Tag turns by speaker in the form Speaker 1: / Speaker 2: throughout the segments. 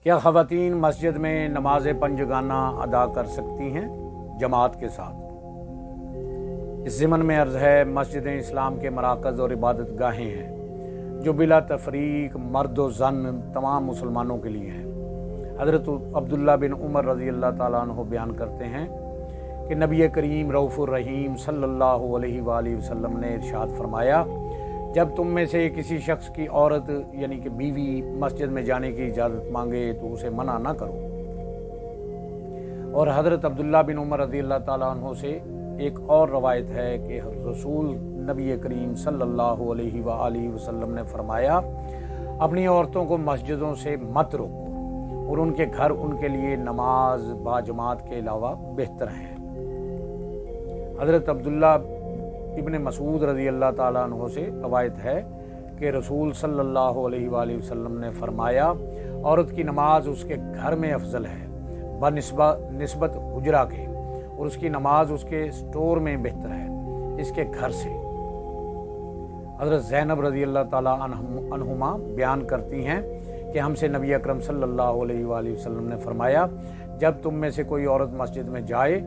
Speaker 1: क्या ख़वातीन मस्जिद में नमाज पंजगाना अदा कर सकती हैं जमात के साथ? इस ज़िमन में अर्ज़ है, मस्जिद इस्लाम के मराकज़ और इबादत गाहें हैं जो बिला तफरीक मर्द व ज़न तमाम मुसलमानों के लिए हैं। हज़रत अब्दुल्ला बिन उमर रज़ी अल्लाह ताला अन्हु बयान करते हैं कि नबी करीम रऊफ़ुर रहीम सल्लल्लाहु अलैहि वसल्लम ने इरशाद फरमाया, जब तुम में से किसी शख्स की औरत यानी कि बीवी मस्जिद में जाने की इजाज़त मांगे तो उसे मना ना करो। और हज़रत अब्दुल्ला बिन उमर रज़ी अल्लाह ताला अन्हु से एक और रवायत है कि रसूल नबी करीम सल्लल्लाहु अलैहि वसल्लम ने फरमाया, अपनी औरतों को मस्जिदों से मत रोको और उनके घर उनके लिए नमाज बाजमात के अलावा बेहतर है। हज़रत अब्दुल्ला इब्न मसूद रज़ी अल्लाह ताला अन्हु से रवायत है कि रसूल सल्लल्लाहु अलैहि वसल्लम ने फरमाया, औरत की नमाज उसके घर में अफजल है बनिस्बत हुजरा के, और उसकी नमाज उसके स्टोर में बेहतर है इसके घर से। हज़रत ज़ैनब रज़ी अल्लाह ताला अन्हुमा बयान करती हैं कि हमसे नबी अकरम सल्लल्लाहु अलैहि वसल्लम ने फरमाया, जब तुम में से कोई औरत मस्जिद में जाए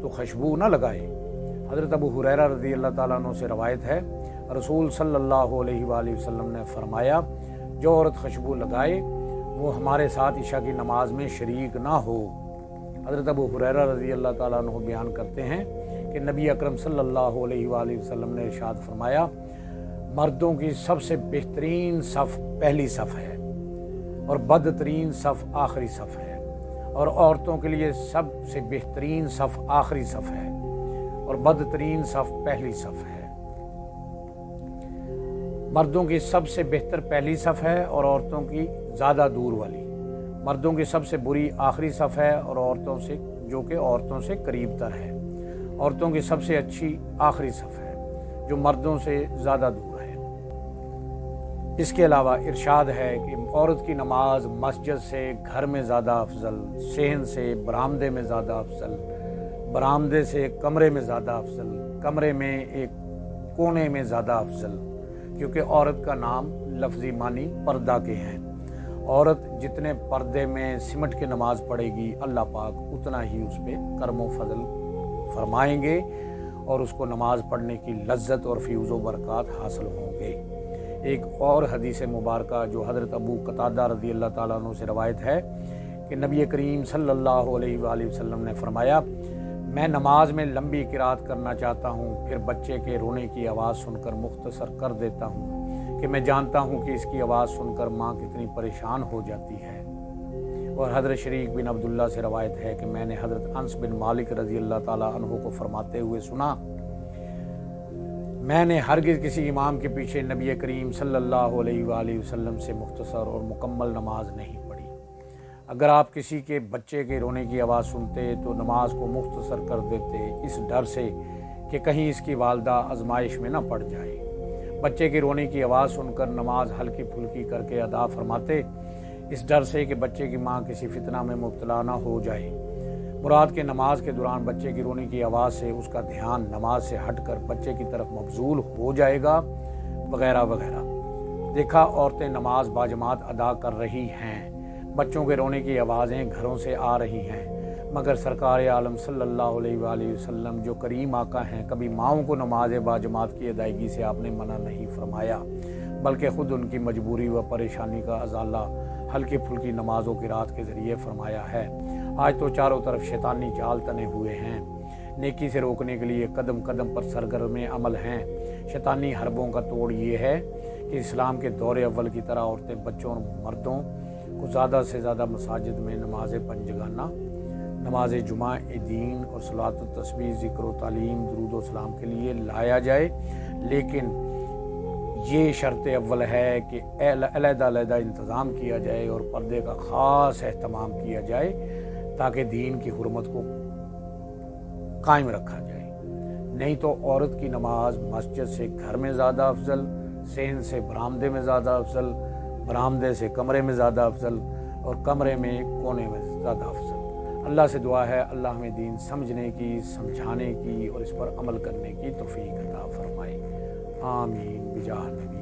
Speaker 1: तो खुशबू न लगाए। हज़रत अबू हुरैरा रज़ी अल्लाह ताला अन्हु से रवायत है, रसूल सल्लल्लाहु अलैहि वसल्लम ने फरमाया, जो औरत खुशबू लगाए वो हमारे साथ इशा की नमाज में शरीक ना हो। हज़रत अबू हुरैरा रज़ी अल्लाह ताला अन्हु बयान करते हैं कि नबी अकरम सल्लल्लाहु अलैहि वसल्लम ने इरशाद फरमाया, मर्दों की सबसे बेहतरीन सफ़ पहली सफ़ है और बदतरीन सफ़ आखिरी सफ़ है, और औरतों के लिए सबसे बेहतरीन सफ़ आखिरी सफ़ है और बदतरीन सफ़ पहली सफ़ है। मर्दों की सबसे बेहतर पहली सफ़ है और औरतों की ज़्यादा दूर वाली। मर्दों की सबसे बुरी आखिरी सफ़ है और औरतों से जो कि औरतों से करीब तर है। औरतों की सबसे अच्छी आखिरी सफ़ है जो मर्दों से ज़्यादा दूर है। इसके अलावा इरशाद है कि औरत की नमाज मस्जिद से घर में ज़्यादा अफजल, सेहन से बरामदे में ज़्यादा अफजल, बरामदे से कमरे में ज़्यादा अफजल, कमरे में एक कोने में ज़्यादा अफजल, क्योंकि औरत का नाम लफ्ज़ी मानी पर्दा के हैं। औरत जितने पर्दे में सिमट के नमाज पढ़ेगी अल्लाह पाक उतना ही उस पर करम फजल फरमाएंगे और उसको नमाज पढ़ने की लज्जत और फ़यूज़ व बरक़ात हासिल होंगे। एक और हदीस मुबारका जो हज़रत अबू कतादा रज़ी अल्लाह ताला अन्हु से रवायत है कि नबी करीम सल्लल्लाहु अलैहि वसल्लम ने फरमाया, मैं नमाज में लंबी किरात करना चाहता हूँ, फिर बच्चे के रोने की आवाज़ सुनकर मुख्तसर कर देता हूँ कि मैं जानता हूँ कि इसकी आवाज़ सुनकर माँ कितनी परेशान हो जाती है। और हज़रत शरीक बिन अब्दुल्ला से रवायत है कि मैंने हज़रत अनस बिन मालिक रज़ी अल्लाह ताला अन्हु को फरमाते हुए सुना, मैंने हरगिज़ किसी इमाम के पीछे नबी करीम सल्लल्लाहु अलैहि वसल्लम से मुख्तसर और मुकम्मल नमाज नहीं पढ़ी। अगर आप किसी के बच्चे के रोने की आवाज़ सुनते तो नमाज को मुख्तसर कर देते, इस डर से कि कहीं इसकी वालदा आजमाइश में न पड़ जाए। बच्चे के रोने की आवाज़ सुनकर नमाज हल्की फुल्की करके अदा फरमाते, इस डर से कि बच्चे की माँ किसी फितना में मुब्तला ना हो जाए। मुराद के नमाज के दौरान बच्चे की रोने की आवाज़ से उसका ध्यान नमाज से हटकर बच्चे की तरफ मबजूल हो जाएगा वगैरह वगैरह। देखा, औरतें नमाज बाजमात अदा कर रही हैं, बच्चों के रोने की आवाज़ें घरों से आ रही हैं, मगर सरकार आलम सल्लल्लाहु अलैहि वसल्लम जो करीम आका हैं, कभी माओं को नमाज बाजमात की अदायगी से आपने मना नहीं फरमाया, बल्कि ख़ुद उनकी मजबूरी व परेशानी का अजाला हल्की फुल्की नमाजों की रात के ज़रिए फरमाया है। आज तो चारों तरफ शैतानी जाल तने हुए हैं, नेकी से रोकने के लिए कदम कदम पर सरगर्म अमल हैं। शैतानी हरबों का तोड़ ये है कि इस्लाम के दौर अव्वल की तरह औरतें, बच्चों और मर्दों को ज़्यादा से ज़्यादा मसाजिद में नमाज पंजगाना, नमाज जुमा दीन और सलात तस्बीह, ज़िक्र तालीम, दुरूद व सलाम के लिए लाया जाए, लेकिन ये शर्त अव्वल है कि अलग-अलग इंतज़ाम किया जाए और पर्दे का ख़ास एहतमाम किया जाए ताकि दीन की हुर्मत को कायम रखा जाए। नहीं तो औरत की नमाज मस्जिद से घर में ज़्यादा अफजल, सेहन से बरामदे में ज़्यादा अफजल, बरामदे से कमरे में ज़्यादा अफजल और कमरे में कोने में ज़्यादा अफजल। अल्लाह से दुआ है अल्लाह हमें दीन समझने की, समझाने की और इस पर अमल करने की तौफीक अता फरमाए। आमीन बिजाह नबी।